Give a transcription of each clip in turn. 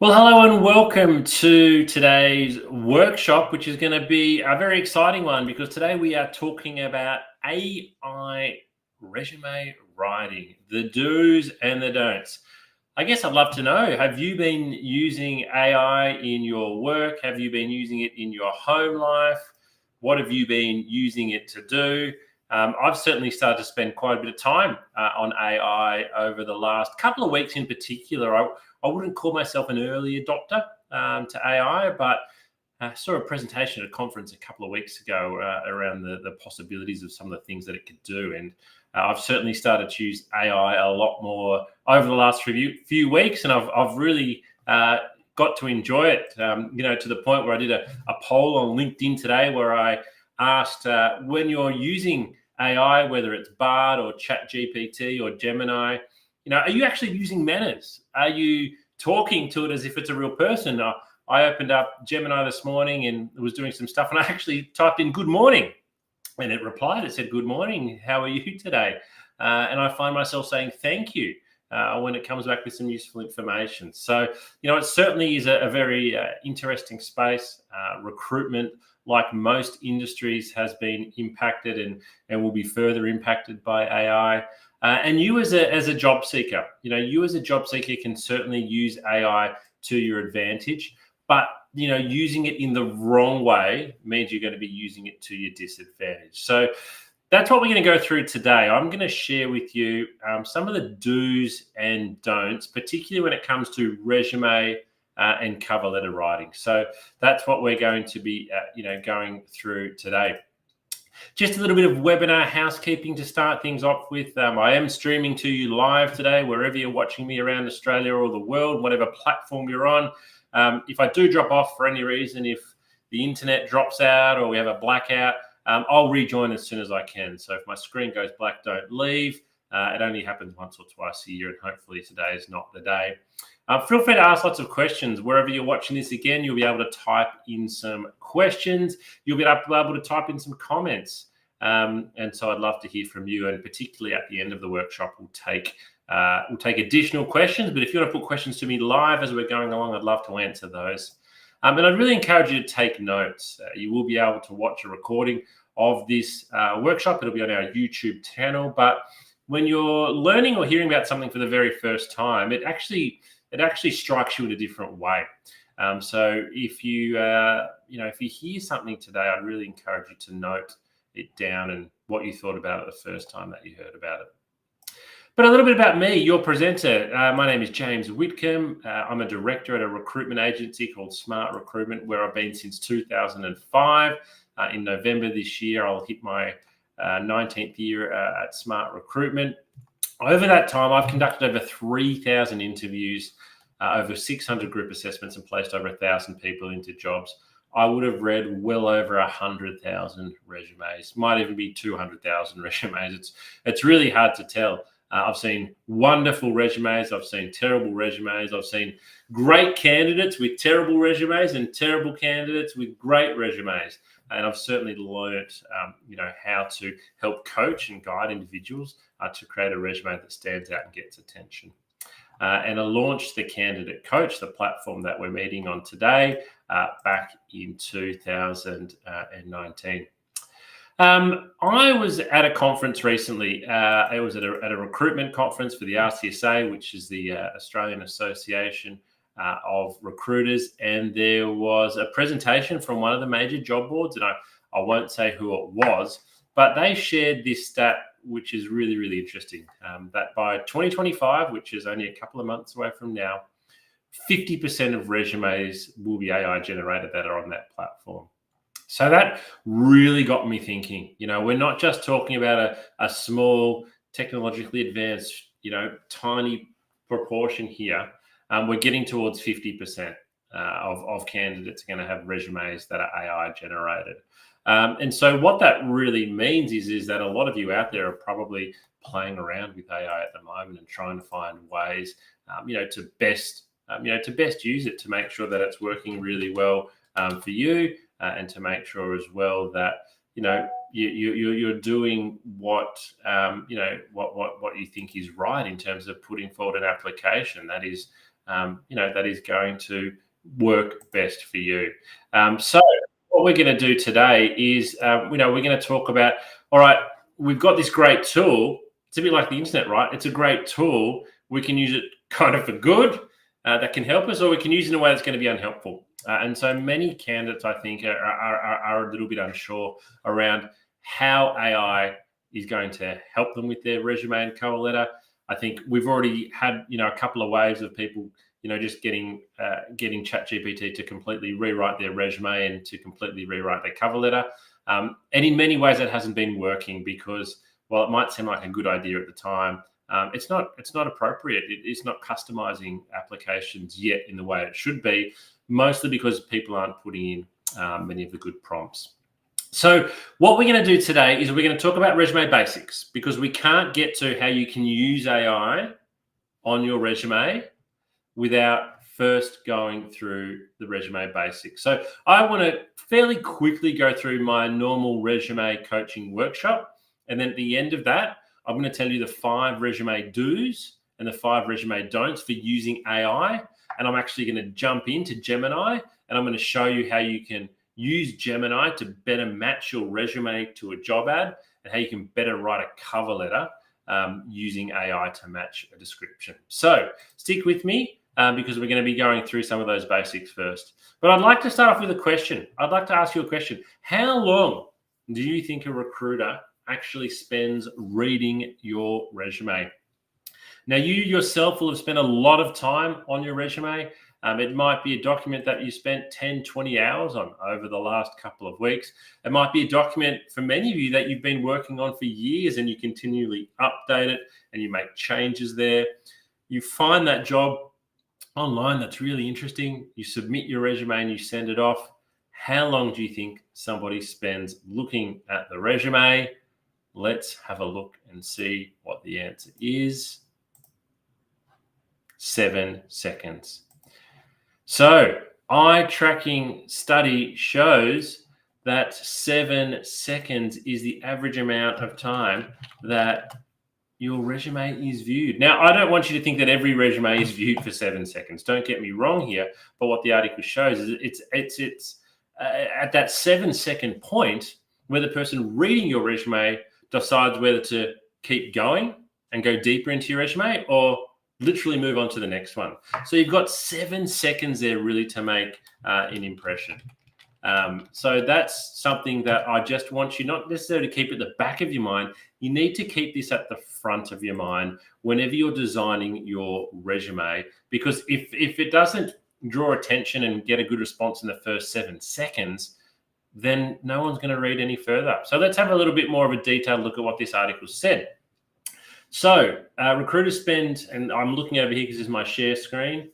Well, hello and welcome to today's workshop, which is going to be a very exciting one because today we are talking about AI resume writing, the do's and the don'ts. I guess I'd love to know, have you been using AI in your work? Have you been using it in your home life? What have you been using it to do? I've certainly started to spend quite a bit of time on AI over the last couple of weeks in particular. I wouldn't call myself an early adopter to AI, but I saw a presentation at a conference a couple of weeks ago around the possibilities of some of the things that it could do. And I've certainly started to use AI a lot more over the last few weeks, and I've really got to enjoy it, to the point where I did a poll on LinkedIn today where I asked when you're using AI, whether it's Bard or ChatGPT or Gemini, are you actually using manners? Are you talking to it as if it's a real person? I opened up Gemini this morning and was doing some stuff, and I actually typed in "good morning," and it replied. It said, "Good morning. How are you today?" And I find myself saying "thank you" when it comes back with some useful information. So, it certainly is a very interesting space. Recruitment, like most industries, has been impacted and will be further impacted by AI. And you as a job seeker, you as a job seeker can certainly use AI to your advantage, but using it in the wrong way means you're going to be using it to your disadvantage. So that's what we're going to go through today. I'm going to share with you some of the do's and don'ts, particularly when it comes to resume and cover letter writing. So that's what we're going to be, going through today. Just a little bit of webinar housekeeping to start things off with. I am streaming to you live today, wherever you're watching me around Australia or the world, whatever platform you're on. If I do drop off for any reason, if the internet drops out or we have a blackout, I'll rejoin as soon as I can. So if my screen goes black, don't leave. It only happens once or twice a year, and hopefully today is not the day. Feel free to ask lots of questions. Wherever you're watching this again, you'll be able to type in some questions. You'll be able to type in some comments. And so I'd love to hear from you. And particularly at the end of the workshop, we'll take additional questions. But if you want to put questions to me live as we're going along, I'd love to answer those. And I'd really encourage you to take notes. You will be able to watch a recording of this workshop. It'll be on our YouTube channel. But when you're learning or hearing about something for the very first time, it actually strikes you in a different way. So if you hear something today, I'd really encourage you to note it down and what you thought about it the first time that you heard about it. But a little bit about me, your presenter. My name is James Whitcomb. I'm a director at a recruitment agency called Smart Recruitment, where I've been since 2005. In November this year, I'll hit my 19th year at Smart Recruitment. Over that time, I've conducted over 3,000 interviews, over 600 group assessments, and placed over 1,000 people into jobs. I would have read well over 100,000 resumes, might even be 200,000 resumes. It's really hard to tell. I've seen wonderful resumes. I've seen terrible resumes. I've seen great candidates with terrible resumes and terrible candidates with great resumes. And I've certainly learned, how to help coach and guide individuals to create a resume that stands out and gets attention. And I launched the Candidate Coach, the platform that we're meeting on today, back in 2019. I was at a conference recently. It was at a recruitment conference for the RCSA, which is the Australian Association of Recruiters, and there was a presentation from one of the major job boards, and I won't say who it was, but they shared this stat, which is really, really interesting, that by 2025, which is only a couple of months away from now, 50% of resumes will be AI generated that are on that platform. So that really got me thinking. We're not just talking about a small, technologically advanced, tiny proportion here. We're getting towards 50% of candidates are going to have resumes that are AI generated. And so what that really means is that a lot of you out there are probably playing around with AI at the moment and trying to find ways, to best use it to make sure that it's working really well for you. And to make sure as well that you're doing what you think is right in terms of putting forward an application that is that is going to work best for you. So what we're going to do today is, we're going to talk about, all right, we've got this great tool. It's a bit like the internet, right? It's a great tool. We can use it kind of for good, that can help us, or we can use it in a way that's going to be unhelpful. And so many candidates, I think, are a little bit unsure around how AI is going to help them with their resume and cover letter. I think we've already had, a couple of waves of people, just getting ChatGPT to completely rewrite their resume and to completely rewrite their cover letter. And in many ways, that hasn't been working because, while it might seem like a good idea at the time, it's not appropriate. It's not customizing applications yet in the way it should be, mostly because people aren't putting in many of the good prompts. So what we're going to do today is we're going to talk about resume basics, because we can't get to how you can use AI on your resume without first going through the resume basics. So I want to fairly quickly go through my normal resume coaching workshop. And then at the end of that, I'm going to tell you the 5 resume do's and the 5 resume don'ts for using AI. And I'm actually going to jump into Gemini, and I'm going to show you how you can use Gemini to better match your resume to a job ad, and how you can better write a cover letter using AI to match a description. So stick with me because we're going to be going through some of those basics first. But I'd like to start off with a question. I'd like to ask you a question. How long do you think a recruiter actually spends reading your resume? Now, you yourself will have spent a lot of time on your resume. It might be a document that you spent 10, 20 hours on over the last couple of weeks. It might be a document for many of you that you've been working on for years, and you continually update it and you make changes there. You find that job online that's really interesting. You submit your resume and you send it off. How long do you think somebody spends looking at the resume? Let's have a look and see what the answer is. 7 seconds. So eye tracking study shows that 7 seconds is the average amount of time that your resume is viewed. Now, I don't want you to think that every resume is viewed for 7 seconds. Don't get me wrong here. But what the article shows is it's at that 7 second point where the person reading your resume decides whether to keep going and go deeper into your resume, or literally move on to the next one. So you've got 7 seconds there really to make an impression. So that's something that I just want you not necessarily to keep at the back of your mind. You need to keep this at the front of your mind whenever you're designing your resume, because if it doesn't draw attention and get a good response in the first 7 seconds, then no one's going to read any further. So let's have a little bit more of a detailed look at what this article said. So recruiters spend, and I'm looking over here because this is my share screen.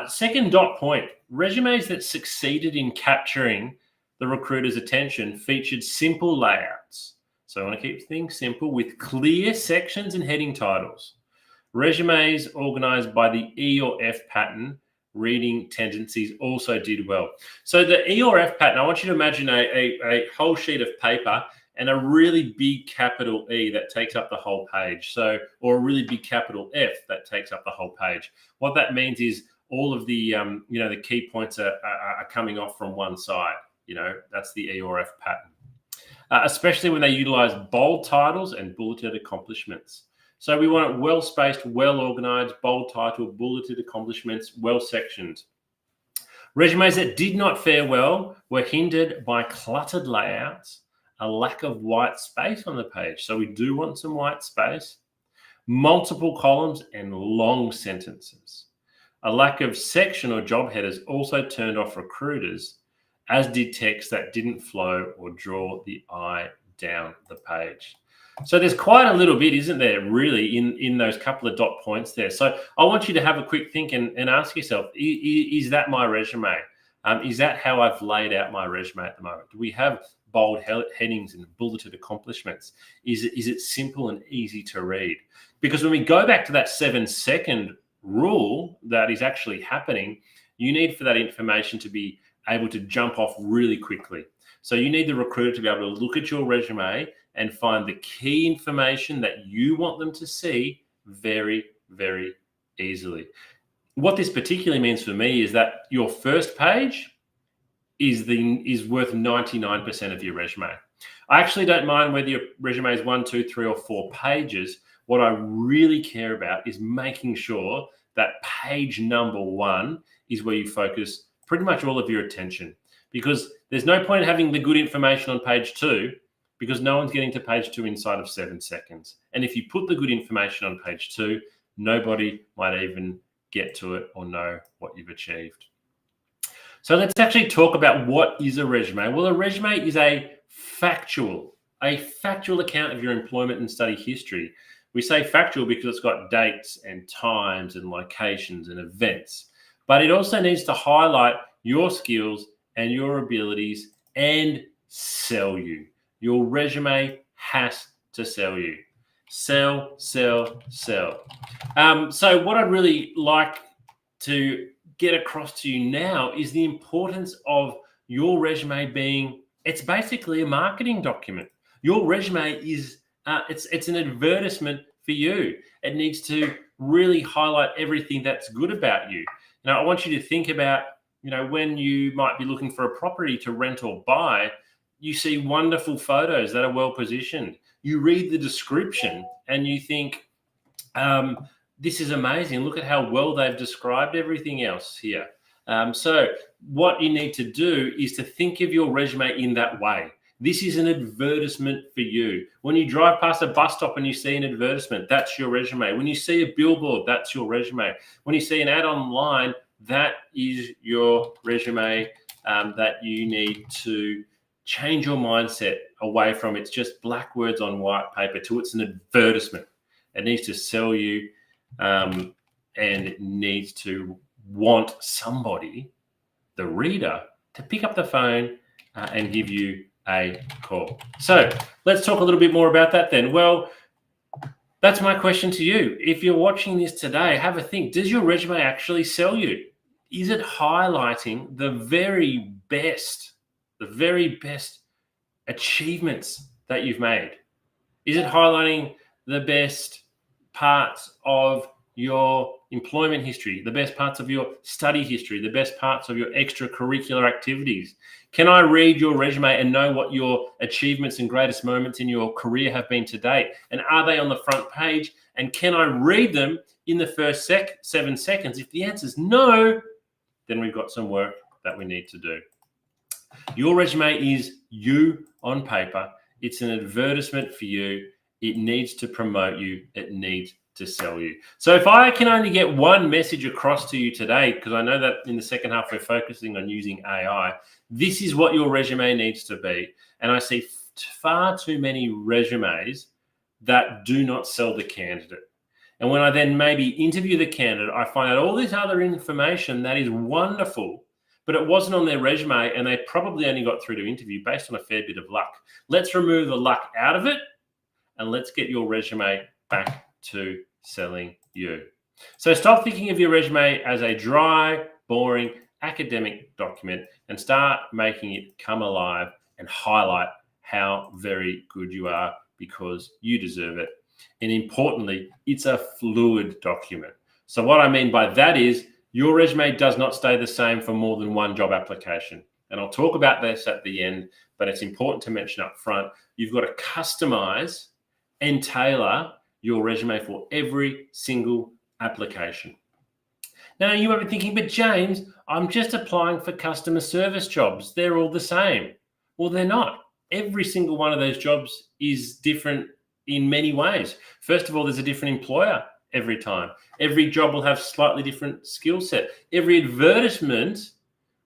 Second dot point, resumes that succeeded in capturing the recruiter's attention featured simple layouts. So I want to keep things simple with clear sections and heading titles. Resumes organized by the E or F pattern reading tendencies also did well. So the E or F pattern, I want you to imagine a whole sheet of paper and a really big capital E that takes up the whole page. So, or a really big capital F that takes up the whole page. What that means is all of the, the key points are coming off from one side. That's the E or F pattern. Especially when they utilize bold titles and bulleted accomplishments. So we want it well-spaced, well-organized, bold title, bulleted accomplishments, well-sectioned. Resumes that did not fare well were hindered by cluttered layouts, a lack of white space on the page. So we do want some white space, multiple columns and long sentences. A lack of section or job headers also turned off recruiters, as did text that didn't flow or draw the eye down the page. So there's quite a little bit, isn't there, really, in those couple of dot points there. So I want you to have a quick think and ask yourself, is that my resume? Is that how I've laid out my resume at the moment? Do we have bold headings and bulleted accomplishments? Is it simple and easy to read? Because when we go back to that 7 second rule that is actually happening, you need for that information to be able to jump off really quickly. So you need the recruiter to be able to look at your resume and find the key information that you want them to see very, very easily. what this particularly means for me is that your first page is worth 99% of your resume. I actually don't mind whether your resume is 1, 2, 3, or 4 pages. What I really care about is making sure that page number 1 is where you focus pretty much all of your attention, because there's no point having the good information on page 2 because no one's getting to page 2 inside of 7 seconds. And if you put the good information on page 2, nobody might even get to it or know what you've achieved. So let's actually talk about what is a resume. Well, a resume is a factual account of your employment and study history. We say factual because it's got dates and times and locations and events, but it also needs to highlight your skills and your abilities and sell you. Your resume has to sell you. Sell, sell, sell. So what I'd really like to get across to you now is the importance of your resume being, it's basically a marketing document. Your resume is, it's an advertisement for you. It needs to really highlight everything that's good about you. Now, I want you to think about, when you might be looking for a property to rent or buy, you see wonderful photos that are well positioned. You read the description and you think, this is amazing. Look at how well they've described everything else here. So what you need to do is to think of your resume in that way. This is an advertisement for you. When you drive past a bus stop and you see an advertisement, that's your resume. When you see a billboard, that's your resume. When you see an ad online, that is your resume that you need to change your mindset away from it's just black words on white paper to it's an advertisement. It needs to sell you, and it needs to want somebody, the reader, to pick up the phone and give you a call. So let's talk a little bit more about that then. Well, that's my question to you. If you're watching this today, have a think. Does your resume actually sell you? Is it highlighting the very best achievements that you've made? Is it highlighting the best parts of your employment history, the best parts of your study history, the best parts of your extracurricular activities? Can I read your resume and know what your achievements and greatest moments in your career have been to date? And are they on the front page? And can I read them in the first 7 seconds? If the answer is no, then we've got some work that we need to do. Your resume is you on paper. It's an advertisement for you. It needs to promote you. It needs to sell you. So if I can only get one message across to you today, because I know that in the second half we're focusing on using AI, this is what your resume needs to be. And I see far too many resumes that do not sell the candidate. And when I then maybe interview the candidate, I find out all this other information that is wonderful, but it wasn't on their resume and they probably only got through to interview based on a fair bit of luck. Let's remove the luck out of it and let's get your resume back to selling you. So stop thinking of your resume as a dry, boring academic document and start making it come alive and highlight how very good you are, because you deserve it. And importantly, it's a fluid document. So what I mean by that is your resume does not stay the same for more than one job application. And I'll talk about this at the end, but it's important to mention up front, you've got to customize and tailor your resume for every single application. Now, you might be thinking, but James, I'm just applying for customer service jobs. They're all the same. Well, they're not. Every single one of those jobs is different in many ways. First of all, there's a different employer every time. Every job will have slightly different skill set. Every advertisement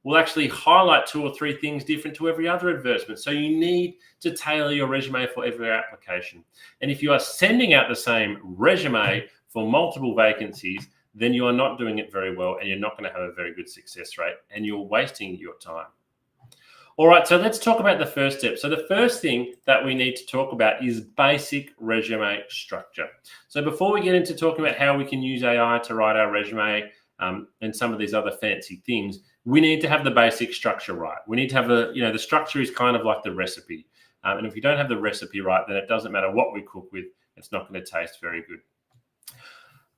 will actually highlight 2 or 3 things different to every other advertisement. So you need to tailor your resume for every application. And if you are sending out the same resume for multiple vacancies, then you are not doing it very well and you're not going to have a very good success rate and you're wasting your time. All right, so let's talk about the first step. So the first thing that we need to talk about is basic resume structure. So before we get into talking about how we can use AI to write our resume and some of these other fancy things, we need to have the basic structure right. We need to have the structure is kind of like the recipe. And if you don't have the recipe right, then it doesn't matter what we cook with, it's not going to taste very good.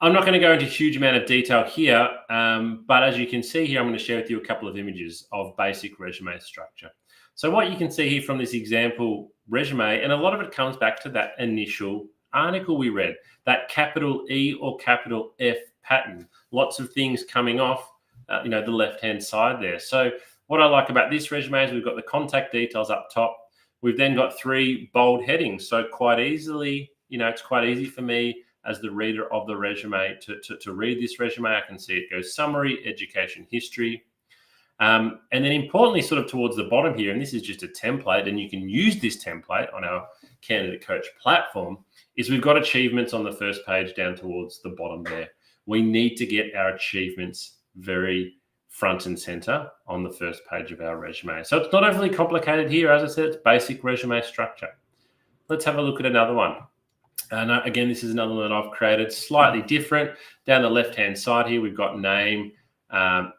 I'm not going to go into a huge amount of detail here, but as you can see here, I'm going to share with you a couple of images of basic resume structure. So what you can see here from this example resume, and a lot of it comes back to that initial article we read, that capital E or capital F pattern. Lots of things coming off, the left-hand side there. So what I like about this resume is we've got the contact details up top. We've then got 3 bold headings. So quite easily, it's quite easy for me as the reader of the resume to read this resume. I can see it goes summary, education history. And then importantly, sort of towards the bottom here, and this is just a template, and you can use this template on our Candidate Coach platform, is we've got achievements on the first page down towards the bottom there. We need to get our achievements very front and center on the first page of our resume. So it's not overly complicated here. As I said, it's basic resume structure. Let's have a look at another one. And again, this is another one that I've created, slightly different. Down the left-hand side here, we've got name,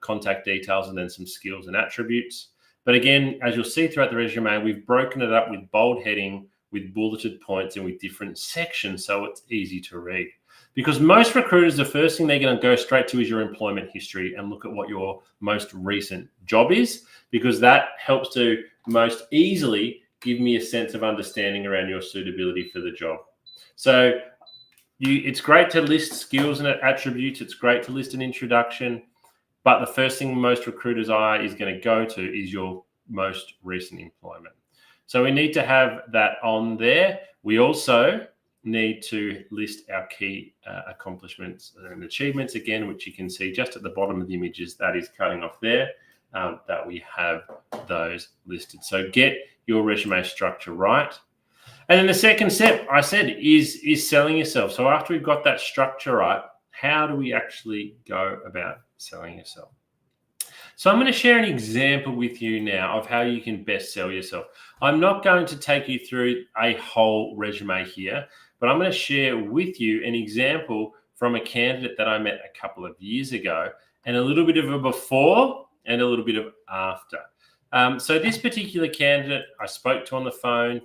contact details, and then some skills and attributes. But again, as you'll see throughout the resume, we've broken it up with bold heading, with bulleted points, and with different sections, so it's easy to read. Because most recruiters, the first thing they're going to go straight to is your employment history and look at what your most recent job is, because that helps to most easily give me a sense of understanding around your suitability for the job. So it's great to list skills and attributes. It's great to list an introduction. But the first thing most recruiters' eye is going to go to is your most recent employment. So we need to have that on there. We also need to list our key accomplishments and achievements, again, which you can see just at the bottom of the images that is cutting off there, that we have those listed. So get your resume structure right. And then the second step, I said, is selling yourself. So after we've got that structure right, how do we actually go about selling yourself? So I'm going to share an example with you now of how you can best sell yourself. I'm not going to take you through a whole resume here, but I'm going to share with you an example from a candidate that I met a couple of years ago, and a little bit of a before and a little bit of after. So this particular candidate I spoke to on the phone.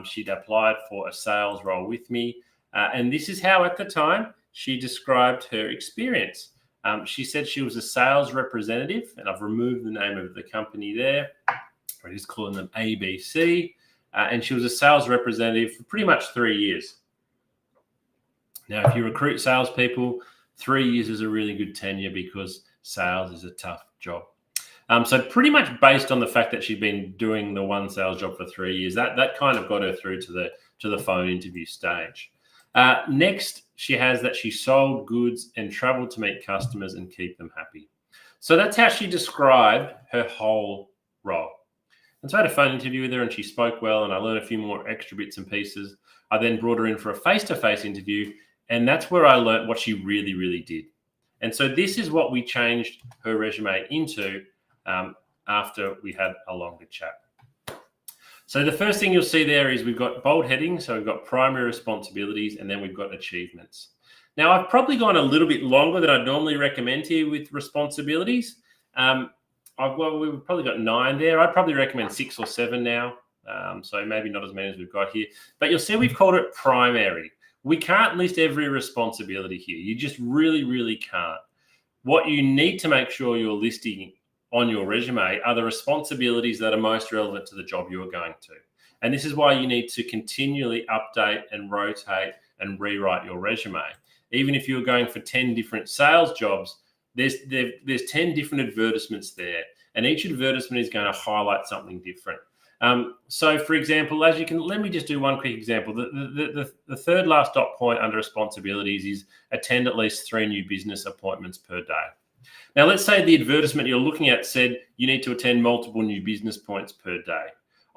She'd applied for a sales role with me. And this is how, at the time, she described her experience. She said she was a sales representative, and I've removed the name of the company there. We're just calling them ABC. And she was a sales representative for pretty much 3 years. Now, if you recruit salespeople, 3 years is a really good tenure because sales is a tough job. So pretty much based on the fact that she'd been doing the one sales job for 3 years, that kind of got her through to the phone interview stage. Next, she has that she sold goods and traveled to meet customers and keep them happy. So that's how she described her whole role. And so I had a phone interview with her, and she spoke well, and I learned a few more extra bits and pieces. I then brought her in for a face-to-face interview, and that's where I learned what she really, really did. And so this is what we changed her resume into after we had a longer chat. So the first thing you'll see there is we've got bold headings. So we've got primary responsibilities, and then we've got achievements. Now, I've probably gone a little bit longer than I'd normally recommend here with responsibilities. We've probably got 9 there. I'd probably recommend 6 or 7 now. So maybe not as many as we've got here. But you'll see we've called it primary. We can't list every responsibility here. You just really, really can't. What you need to make sure you're listing on your resume are the responsibilities that are most relevant to the job you are going to. And this is why you need to continually update and rotate and rewrite your resume. Even if you're going for 10 different sales jobs, there's 10 different advertisements there, and each advertisement is going to highlight something different. So, for example, let me just do one quick example. The third last dot point under responsibilities is attend at least 3 new business appointments per day. Now, let's say the advertisement you're looking at said you need to attend multiple new business points per day.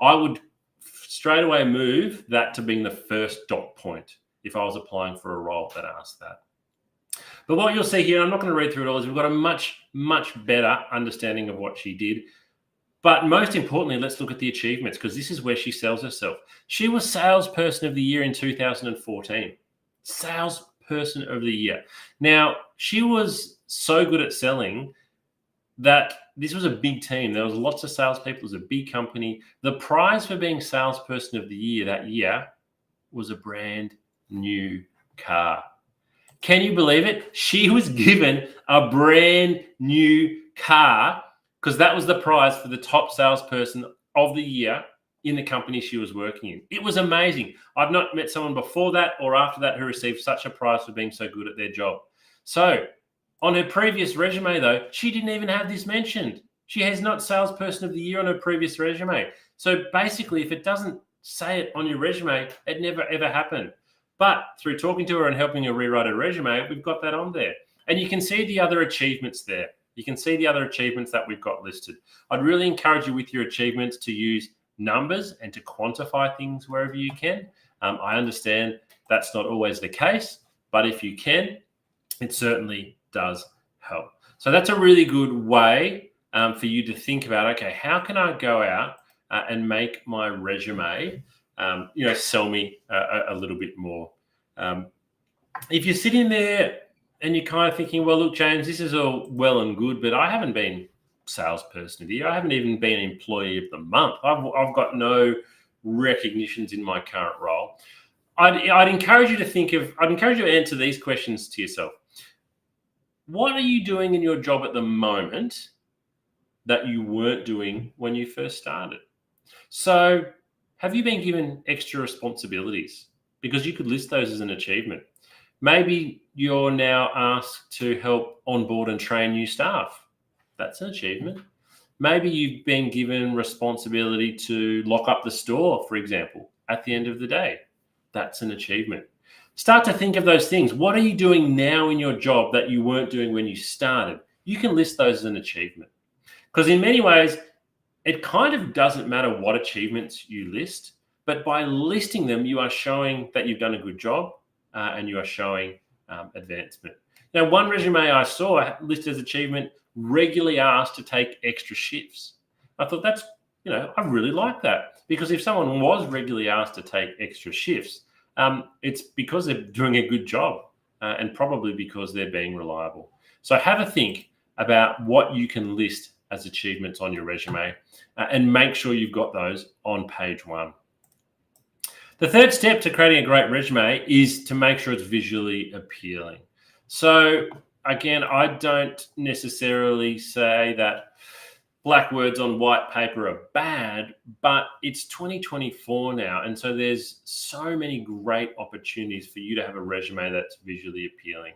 I would straight away move that to being the first dot point if I was applying for a role that asked that. But what you'll see here, I'm not going to read through it all, is we've got a much, much better understanding of what she did. But most importantly, let's look at the achievements, because this is where she sells herself. She was Salesperson of the Year in 2014. Salesperson of the Year. Now, she was so good at selling that this was a big team. There was lots of salespeople. It was a big company. The prize for being Salesperson of the Year that year was a brand new car. Can you believe it? She was given a brand new car because that was the prize for the top salesperson of the year in the company she was working in. It was amazing. I've not met someone before that or after that who received such a prize for being so good at their job. So on her previous resume, though, she didn't even have this mentioned. She has not salesperson of the year on her previous resume. So basically, if it doesn't say it on your resume, it never, ever happened. But through talking to her and helping her rewrite her resume, we've got that on there. And you can see the other achievements there. You can see the other achievements that we've got listed. I'd really encourage you with your achievements to use numbers and to quantify things wherever you can. I understand that's not always the case, but if you can, it certainly does help. So that's a really good way for you to think about, okay, how can I go out and make my resume, sell me a little bit more. If you're sitting there and you're kind of thinking, well, look, James, this is all well and good, but I haven't been salesperson of the year. I haven't even been employee of the month. I've got no recognitions in my current role. I'd encourage you to answer these questions to yourself. What are you doing in your job at the moment that you weren't doing when you first started? So have you been given extra responsibilities? Because you could list those as an achievement. Maybe you're now asked to help onboard and train new staff. That's an achievement. Maybe you've been given responsibility to lock up the store, for example, at the end of the day. That's an achievement. Start to think of those things. What are you doing now in your job that you weren't doing when you started? You can list those as an achievement. Because in many ways, it kind of doesn't matter what achievements you list, but by listing them, you are showing that you've done a good job and you are showing advancement. Now, one resume I saw listed as achievement, regularly asked to take extra shifts. I thought I really like that, because if someone was regularly asked to take extra shifts, it's because they're doing a good job and probably because they're being reliable. So have a think about what you can list as achievements on your resume and make sure you've got those on page 1. The third step to creating a great resume is to make sure it's visually appealing. So again, I don't necessarily say that black words on white paper are bad, but it's 2024 now. And so there's so many great opportunities for you to have a resume that's visually appealing.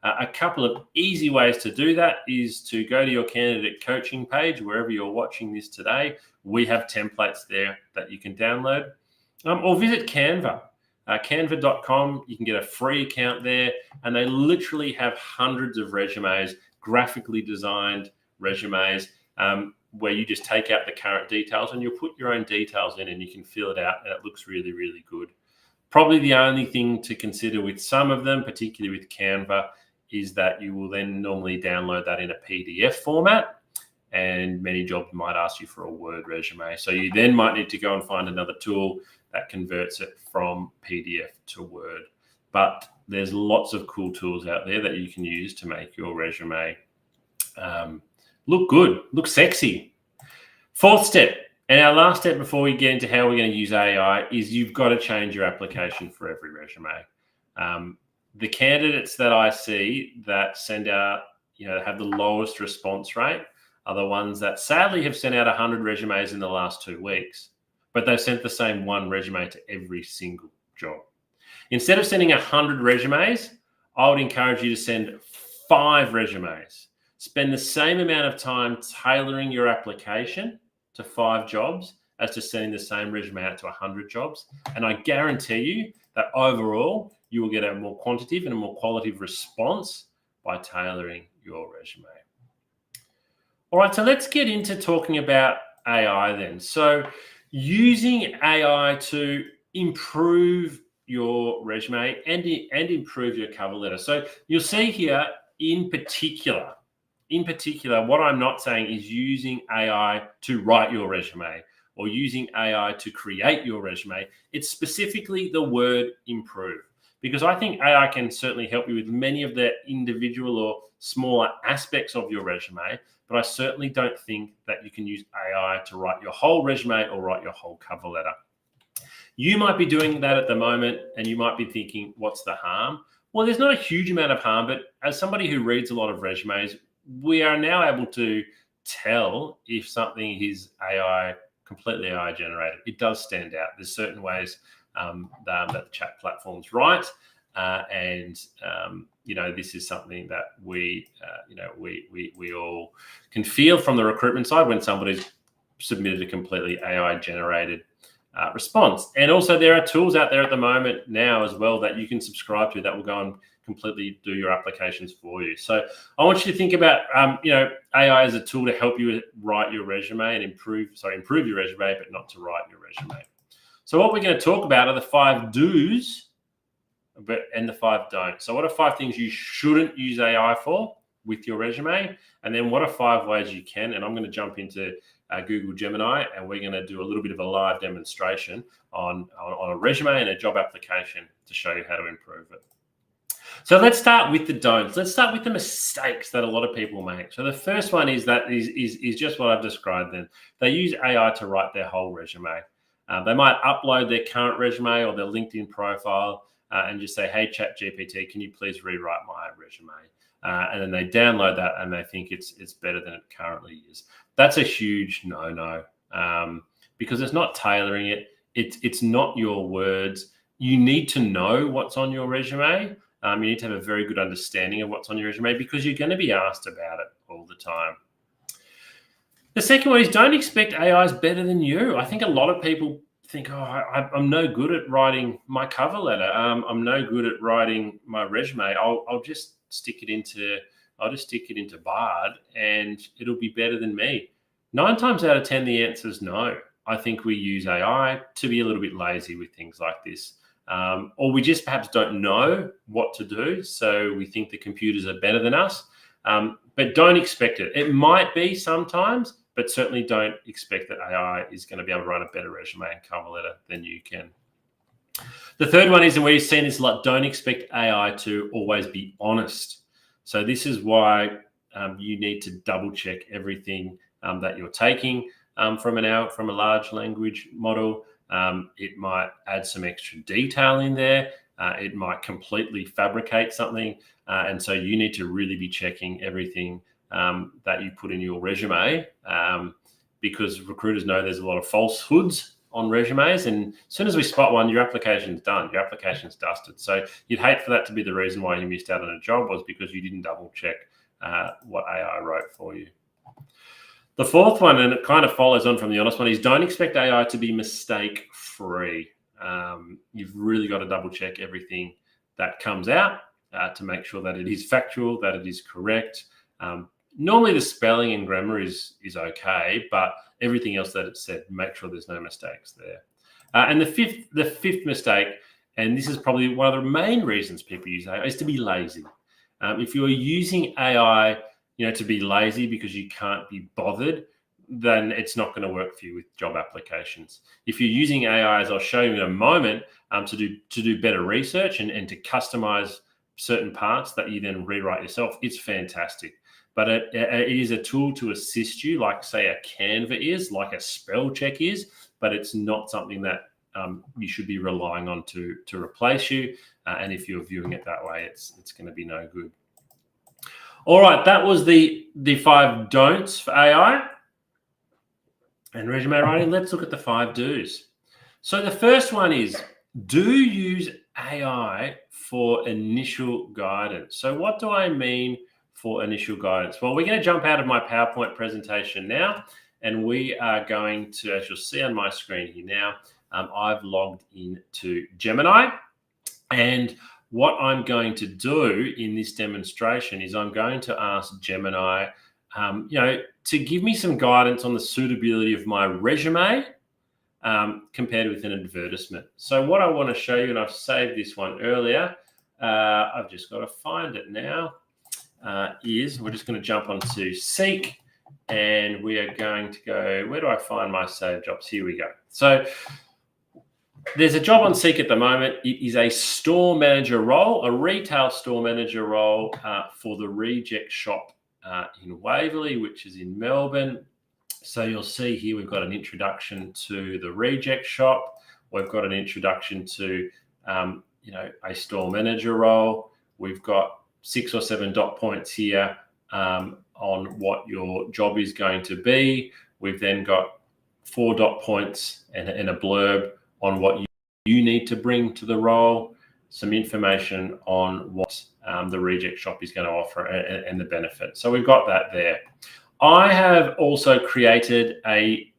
A couple of easy ways to do that is to go to your candidate coaching page, wherever you're watching this today. We have templates there that you can download, or visit Canva. Canva.com, you can get a free account there, and they literally have hundreds of resumes, graphically designed resumes, where you just take out the current details and you'll put your own details in and you can fill it out, and it looks really, really good. Probably the only thing to consider with some of them, particularly with Canva, is that you will then normally download that in a PDF format, and many jobs might ask you for a Word resume. So you then might need to go and find another tool that converts it from PDF to Word. But there's lots of cool tools out there that you can use to make your resume look good, look sexy. Fourth step, and our last step before we get into how we're going to use AI, is you've got to change your application for every resume. The candidates that I see that send out, have the lowest response rate are the ones that sadly have sent out 100 resumes in the last 2 weeks, but they've sent the same one resume to every single job. Instead of sending 100 resumes, I would encourage you to send 5 resumes. Spend the same amount of time tailoring your application to 5 jobs as to sending the same resume out to 100 jobs. And I guarantee you that overall, you will get a more quantitative and a more qualitative response by tailoring your resume. All right, so let's get into talking about AI then. So using AI to improve your resume and improve your cover letter. So you'll see here in particular, what I'm not saying is using AI to write your resume or using AI to create your resume. It's specifically the word improve, because I think AI can certainly help you with many of the individual or smaller aspects of your resume, but I certainly don't think that you can use AI to write your whole resume or write your whole cover letter. You might be doing that at the moment and you might be thinking, what's the harm? Well, there's not a huge amount of harm, but as somebody who reads a lot of resumes, we are now able to tell if something is completely AI generated. It does stand out. There's certain ways that the chat platforms write, and this is something that we all can feel from the recruitment side when somebody's submitted a completely AI generated response. And also there are tools out there at the moment now as well that you can subscribe to that will go and completely do your applications for you. So I want you to think about AI as a tool to help you write your resume and improve your resume, but not to write your resume. So what we're going to talk about are the 5 do's and the 5 don'ts. So what are 5 things you shouldn't use AI for with your resume? And then what are 5 ways you can? And I'm going to jump into Google Gemini, and we're going to do a little bit of a live demonstration on a resume and a job application to show you how to improve it. So let's start with the don'ts. Let's start with the mistakes that a lot of people make. So the first one is just what I've described then. They use AI to write their whole resume. They might upload their current resume or their LinkedIn profile and just say, hey, ChatGPT, can you please rewrite my resume? And then they download that and they think it's better than it currently is. That's a huge no-no because it's not tailoring it. It's not your words. You need to know what's on your resume. You need to have a very good understanding of what's on your resume because you're going to be asked about it all the time. The second one is don't expect AI is better than you. I think a lot of people think, I'm no good at writing my cover letter. I'm no good at writing my resume. I'll just stick it into Bard and it'll be better than me. 9 times out of 10, the answer is no. I think we use AI to be a little bit lazy with things like this. Or we just perhaps don't know what to do. So we think the computers are better than us, but don't expect it. It might be sometimes, but certainly don't expect that AI is going to be able to write a better resume and cover letter than you can. The third one is, and we've seen this a lot, don't expect AI to always be honest. So this is why you need to double check everything that you're taking from a large language model. It might add some extra detail in there. It might completely fabricate something. And so you need to really be checking everything that you put in your resume because recruiters know there's a lot of falsehoods on resumes. And as soon as we spot one, your application's done. Your application's dusted. So you'd hate for that to be the reason why you missed out on a job was because you didn't double check what AI wrote for you. The fourth one, and it kind of follows on from the honest one, is don't expect AI to be mistake-free. You've really got to double check everything that comes out to make sure that it is factual, that it is correct. Normally the spelling and grammar is okay, but everything else that it said, make sure there's no mistakes there. And the fifth mistake, and this is probably one of the main reasons people use AI, is to be lazy. If you're using AI to be lazy because you can't be bothered, then it's not going to work for you with job applications. If you're using AI, as I'll show you in a moment, to do better research and to customize certain parts that you then rewrite yourself, it's fantastic. But it is a tool to assist you, like say a Canva is, like a spell check is, but it's not something that you should be relying on to replace you. And if you're viewing it that way, it's going to be no good. All right, that was the 5 don'ts for AI and resume writing. Let's look at the 5 do's. So the first one is, do use AI for initial guidance. So what do I mean for initial guidance? Well, we're going to jump out of my PowerPoint presentation now, and we are going to, as you'll see on my screen here now, I've logged into Gemini, and what I'm going to do in this demonstration is I'm going to ask Gemini, to give me some guidance on the suitability of my resume compared with an advertisement. So what I want to show you, and I've saved this one earlier, I've just got to find it now, is we're just going to jump onto Seek, and we are going to go, where do I find my saved jobs? Here we go. So there's a job on Seek at the moment. It is a store manager role, a retail store manager role for the Reject Shop in Waverley, which is in Melbourne. So you'll see here we've got an introduction to the Reject Shop. We've got an introduction to, a store manager role. We've got 6 or 7 dot points here on what your job is going to be. We've then got 4 dot points and a blurb on what you need to bring to the role, some information on what the Reject Shop is going to offer and the benefit. So we've got that there. I have also created a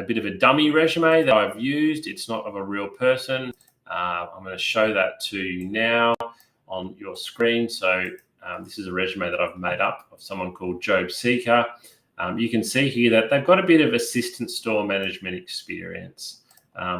bit of a dummy resume that I've used. It's not of a real person. I'm going to show that to you now on your screen. So this is a resume that I've made up of someone called Job Seeker. You can see here that they've got a bit of assistant store management experience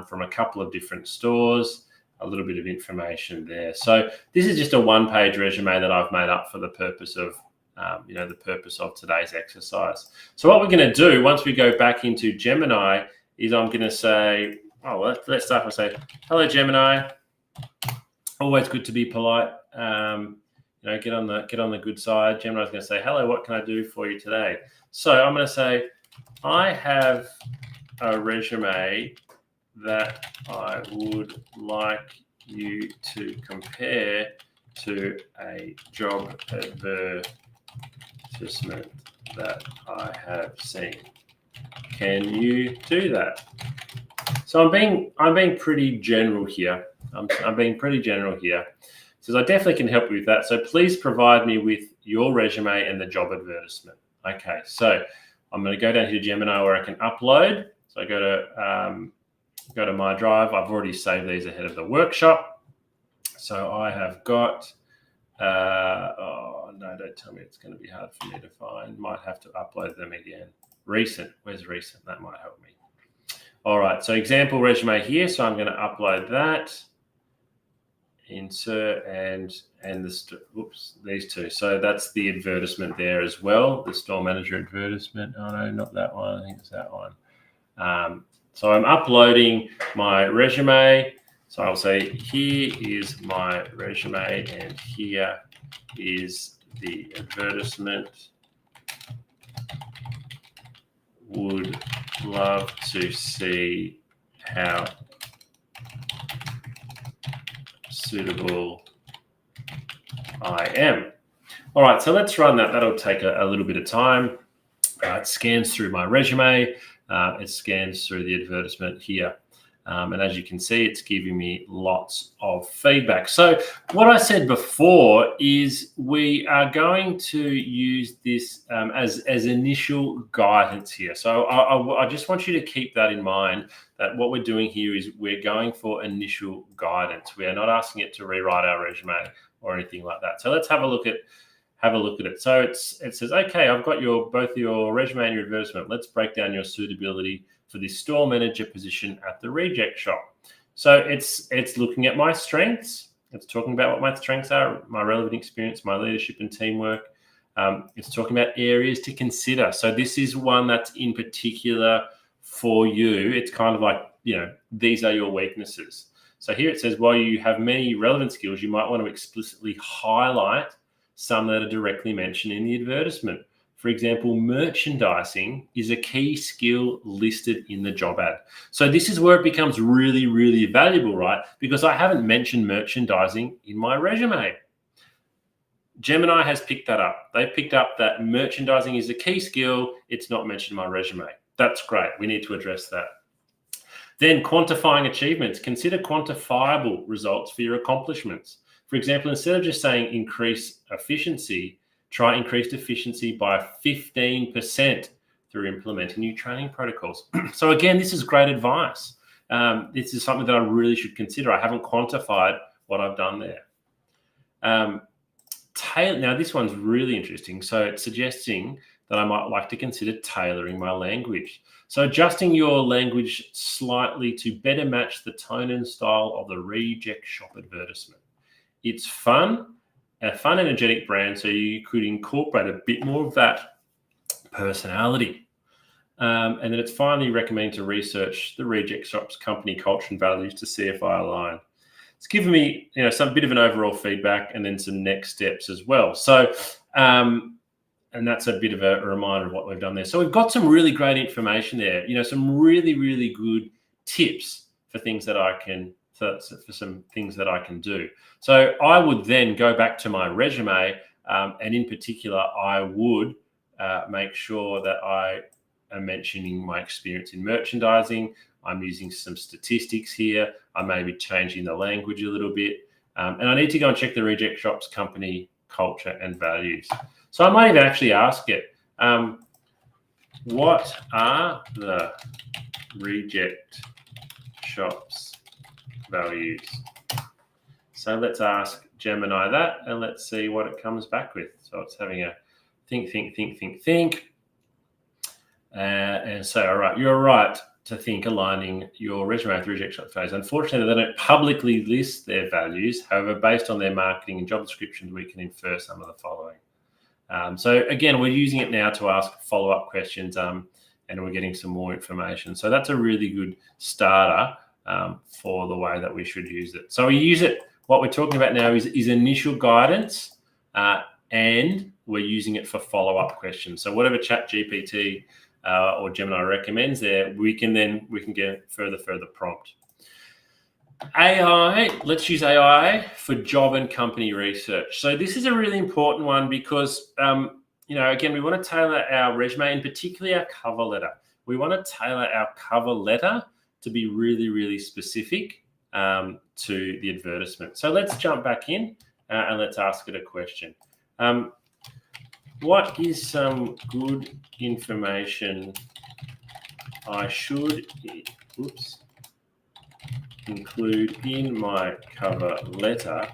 from a couple of different stores, a little bit of information there. So this is just a one-page resume that I've made up for the purpose of the purpose of today's exercise. So what we're going to do once we go back into Gemini is I'm going to say, let's start by saying, hello, Gemini. Always good to be polite. Get on the good side. Gemini's going to say, hello, what can I do for you today? So I'm going to say, I have a resume that I would like you to compare to a job advertisement that I have seen. Can you do that? So I'm being pretty general here. I'm being pretty general here. So I definitely can help you with that. So please provide me with your resume and the job advertisement. Okay, so I'm going to go down here to Gemini where I can upload. So I go to my drive. I've already saved these ahead of the workshop. So I have got, no, don't tell me it's going to be hard for me to find. Might have to upload them again. Recent, where's recent? That might help me. All right, so example resume here. So I'm going to upload that. Insert and these two. So that's the advertisement there as well, the store manager advertisement. Oh no, not that one. I think it's that one. So I'm uploading my resume. So I'll say, here is my resume and here is the advertisement. Would love to see how suitable I am. All right, so let's run that. That'll take a little bit of time. It scans through my resume. It scans through the advertisement here. And as you can see, it's giving me lots of feedback. So what I said before is we are going to use this as initial guidance here. So I just want you to keep that in mind, that what we're doing here is we're going for initial guidance. We are not asking it to rewrite our resume or anything like that. So let's have a look at it. So it says, okay, I've got both your resume and your advertisement. Let's break down your suitability for this store manager position at the Reject Shop. So it's looking at my strengths. It's talking about what my strengths are, my relevant experience, my leadership and teamwork. It's talking about areas to consider. So this is one that's in particular for you. It's kind of like, these are your weaknesses. So here it says, while you have many relevant skills, you might want to explicitly highlight some that are directly mentioned in the advertisement. For example, merchandising is a key skill listed in the job ad. So this is where it becomes really, really valuable, right? Because I haven't mentioned merchandising in my resume. Gemini has picked that up. They picked up that merchandising is a key skill. It's not mentioned in my resume. That's great. We need to address that. Then quantifying achievements. Consider quantifiable results for your accomplishments. For example, instead of just saying increase efficiency, try increased efficiency by 15% through implementing new training protocols. So again, this is great advice. This is something that I really should consider. I haven't quantified what I've done there. Now, this one's really interesting. So it's suggesting that I might like to consider tailoring my language. So adjusting your language slightly to better match the tone and style of the Reject Shop advertisement. It's fun, a fun, energetic brand, so you could incorporate a bit more of that personality. And then it's finally recommending to research the Reject Shop's company culture and values to see if I align. It's given me, some bit of an overall feedback and then some next steps as well. So, and that's a bit of a reminder of what we've done there. So we've got some really great information there, some really, really good tips for things that I can for some things that I can do. So I would then go back to my resume, and in particular, I would make sure that I am mentioning my experience in merchandising. I'm using some statistics here. I may be changing the language a little bit. And I need to go and check the Reject Shop's company culture and values. So I might even actually ask it, what are the Reject Shop's values? So let's ask Gemini that, and let's see what it comes back with. So it's having a think. And so, all right, you're right to think aligning your resume with Reject Shop's values. Unfortunately, they don't publicly list their values. However, based on their marketing and job descriptions, we can infer some of the following. So again, we're using it now to ask follow-up questions, and we're getting some more information. So that's a really good starter for the way that we should use it. So we use it. What we're talking about now is initial guidance, and we're using it for follow-up questions. So whatever ChatGPT or Gemini recommends there, we can get further prompt. AI, let's use AI for job and company research. So this is a really important one because, again, we want to tailor our resume and particularly our cover letter. We want to tailor our cover letter to be really, really specific to the advertisement. So let's jump back in and let's ask it a question. What is some good information I should include in my cover letter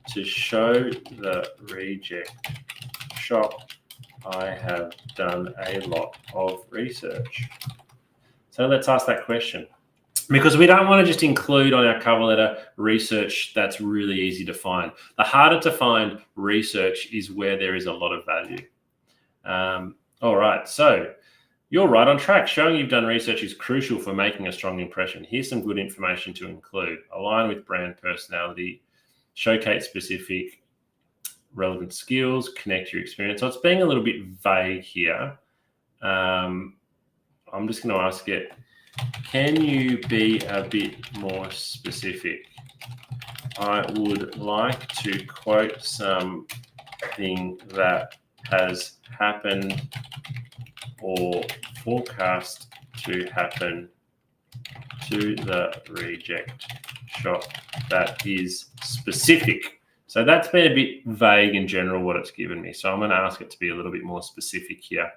to show the Reject Shop I have done a lot of research? So let's ask that question, because we don't want to just include on our cover letter research that's really easy to find. The harder to find research is where there is a lot of value. All right, so you're right on track. Showing you've done research is crucial for making a strong impression. Here's some good information to include. Align with brand personality, showcase specific relevant skills, connect your experience. So it's being a little bit vague here. I'm just going to ask it, can you be a bit more specific? I would like to quote something that has happened or forecast to happen to the Reject Shop that is specific. So that's been a bit vague in general what it's given me. So I'm going to ask it to be a little bit more specific here.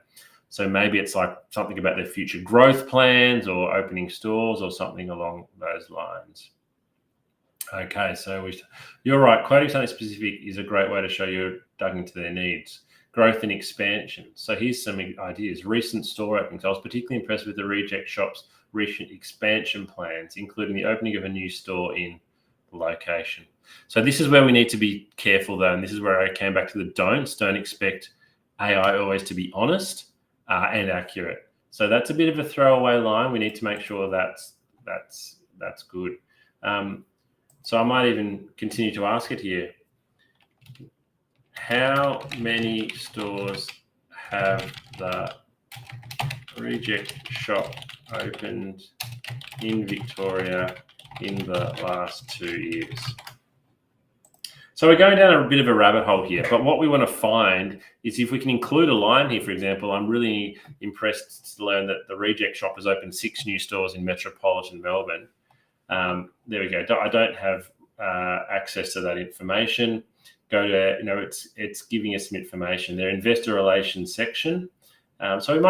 So maybe it's like something about their future growth plans or opening stores or something along those lines. Okay, so you're right. Quoting something specific is a great way to show you're dug into their needs. Growth and expansion. So here's some ideas. Recent store openings. I was particularly impressed with the Reject Shop's recent expansion plans, including the opening of a new store in the location. So this is where we need to be careful, though, and this is where I came back to the don'ts. Don't expect AI always to be honest and accurate. So that's a bit of a throwaway line. We need to make sure that's good. So I might even continue to ask it here. How many stores have the Reject Shop opened in Victoria in the last 2 years? So we're going down a bit of a rabbit hole here, but what we want to find is if we can include a line here. For example, I'm really impressed to learn that the Reject Shop has opened 6 new stores in metropolitan Melbourne. There we go. I don't have access to that information. Go to, it's giving us some information. Their investor relations section. So we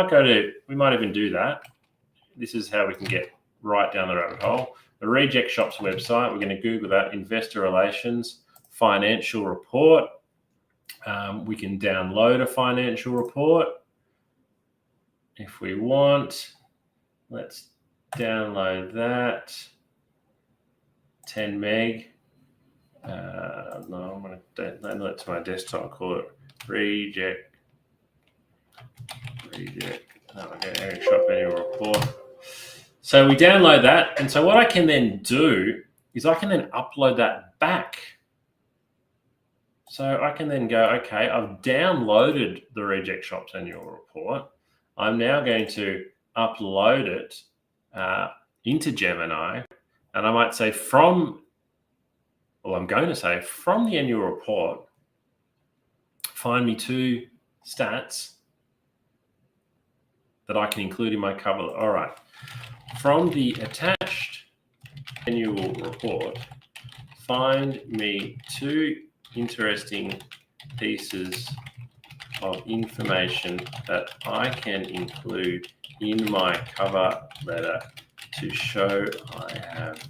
might even do that. This is how we can get right down the rabbit hole. The Reject Shop's website, we're going to Google that, investor relations, financial report. We can download a financial report if we want. Let's download that. 10 meg. No, I'm going to download it to my desktop. Call it Reject. Reject Shop annual report. So we download that, and so what I can then do is I can then upload that back. So I can then go, okay, I've downloaded the Reject Shop's annual report. I'm now going to upload it into Gemini, And I might say I'm going to say from the annual report, find me 2 stats that I can include in my cover. All right. From the attached annual report, find me 2 interesting pieces of information that I can include in my cover letter to show I have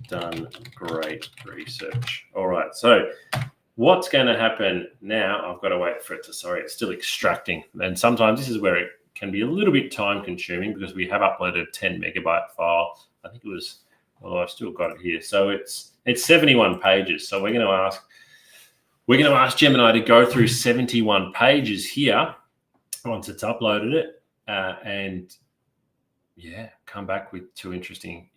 done great research. All right, so what's going to happen now? I've got to wait for it to, sorry, it's still extracting. And sometimes this is where it can be a little bit time consuming because we have uploaded a 10 megabyte file. I think it was, although I've still got it here. So it's 71 pages. So we're going to ask Gemini to go through 71 pages here once it's uploaded it, and yeah, come back with 2 interesting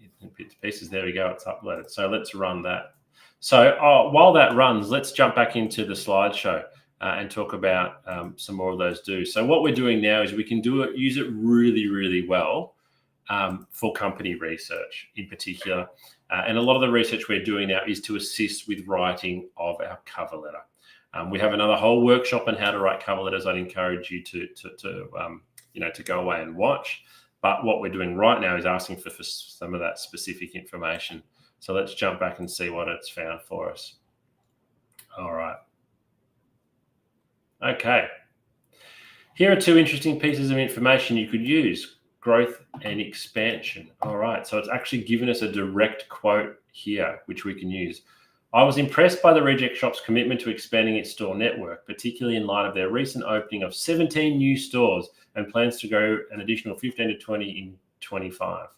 pieces. There we go, it's uploaded. So let's run that. So while that runs, let's jump back into the slideshow and talk about some more of those do's. So what we're doing now is we can use it really, really well for company research in particular. And a lot of the research we're doing now is to assist with writing of our cover letter. We have another whole workshop on how to write cover letters. I'd encourage you to go away and watch. But what we're doing right now is asking for some of that specific information. So let's jump back and see what it's found for us. All right. Okay. Here are 2 interesting pieces of information you could use: growth and expansion. All right. So it's actually given us a direct quote here, which we can use. I was impressed by the Reject Shop's commitment to expanding its store network, particularly in light of their recent opening of 17 new stores and plans to go an additional 15 to 20 in 25.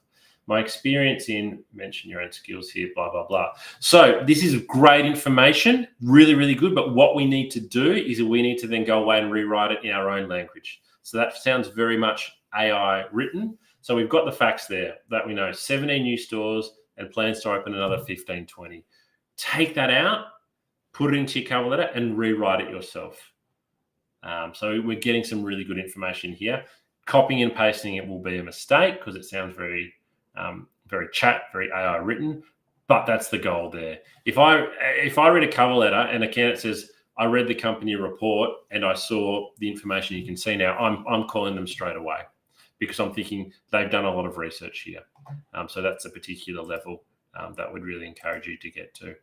My experience in, mention your own skills here, blah, blah, blah. So this is great information, really, really good. But what we need to do is we need to then go away and rewrite it in our own language. So that sounds very much AI written. So we've got the facts there that we know 17 new stores and plans to open another 15, 20. Take that out, put it into your cover letter and rewrite it yourself. So we're getting some really good information here. Copying and pasting it will be a mistake because it sounds very very AI written, but that's the goal there. If I read a cover letter and a candidate says, I read the company report and I saw the information you can see now, I'm calling them straight away because I'm thinking they've done a lot of research here. So that's a particular level that would really encourage you to get to.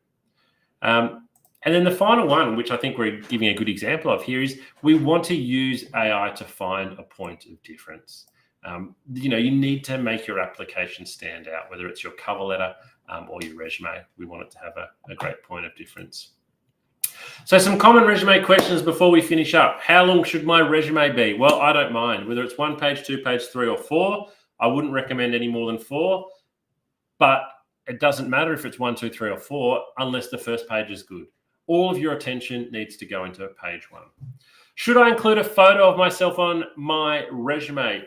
And then the final one, which I think we're giving a good example of here, is we want to use AI to find a point of difference. You need to make your application stand out, whether it's your cover letter or your resume. We want it to have a great point of difference. So some common resume questions before we finish up. How long should my resume be? Well, I don't mind. Whether it's 1 page, 2 page, 3 or 4, I wouldn't recommend any more than 4. But it doesn't matter if it's 1, 2, 3 or 4 unless the first page is good. All of your attention needs to go into page 1. Should I include a photo of myself on my resume?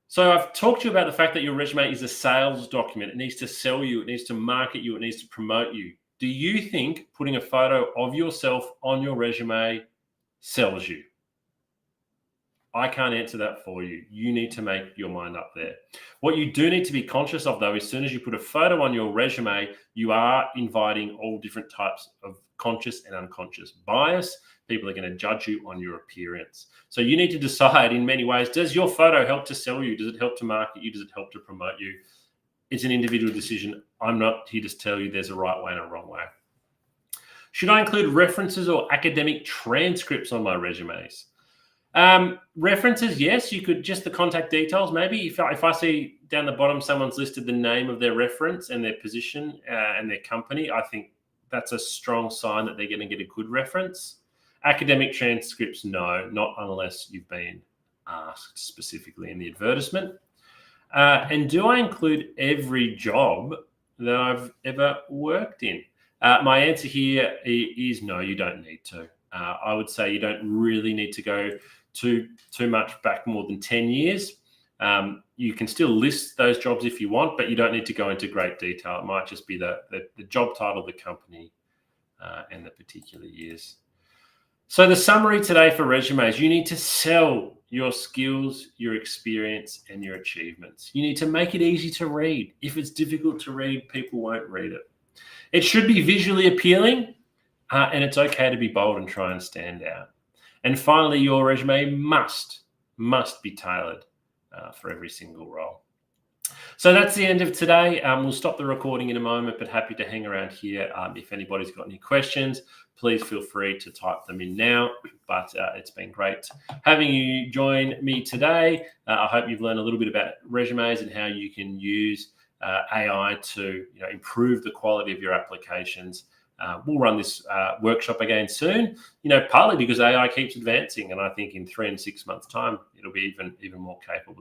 So I've talked to you about the fact that your resume is a sales document. It needs to sell you. It needs to market you. It needs to promote you. Do you think putting a photo of yourself on your resume sells you? I can't answer that for you. You need to make your mind up there. What you do need to be conscious of, though, as soon as you put a photo on your resume, you are inviting all different types of conscious and unconscious bias. People are going to judge you on your appearance. So you need to decide in many ways, does your photo help to sell you? Does it help to market you? Does it help to promote you? It's an individual decision. I'm not here to tell you there's a right way and a wrong way. Should I include references or academic transcripts on my resumes? References, yes. You could just the contact details. Maybe if I see down the bottom someone's listed the name of their reference and their position and their company, I think that's a strong sign that they're going to get a good reference. Academic transcripts, no, not unless you've been asked specifically in the advertisement. And do I include every job that I've ever worked in? My answer here is no, you don't need to. I would say you don't really need to go too much back more than 10 years. You can still list those jobs if you want, but you don't need to go into great detail. It might just be the job title of the company and the particular years. So the summary today for resumes, you need to sell your skills, your experience, and your achievements. You need to make it easy to read. If it's difficult to read, people won't read it. It should be visually appealing, and it's okay to be bold and try and stand out. And finally, your resume must be tailored for every single role. So that's the end of today. We'll stop the recording in a moment, but happy to hang around here. If anybody's got any questions, please feel free to type them in now. But it's been great having you join me today. I hope you've learned a little bit about resumes and how you can use AI to improve the quality of your applications. We'll run this workshop again soon, partly because AI keeps advancing, and I think in 3 and 6 months' time, it'll be even more capable.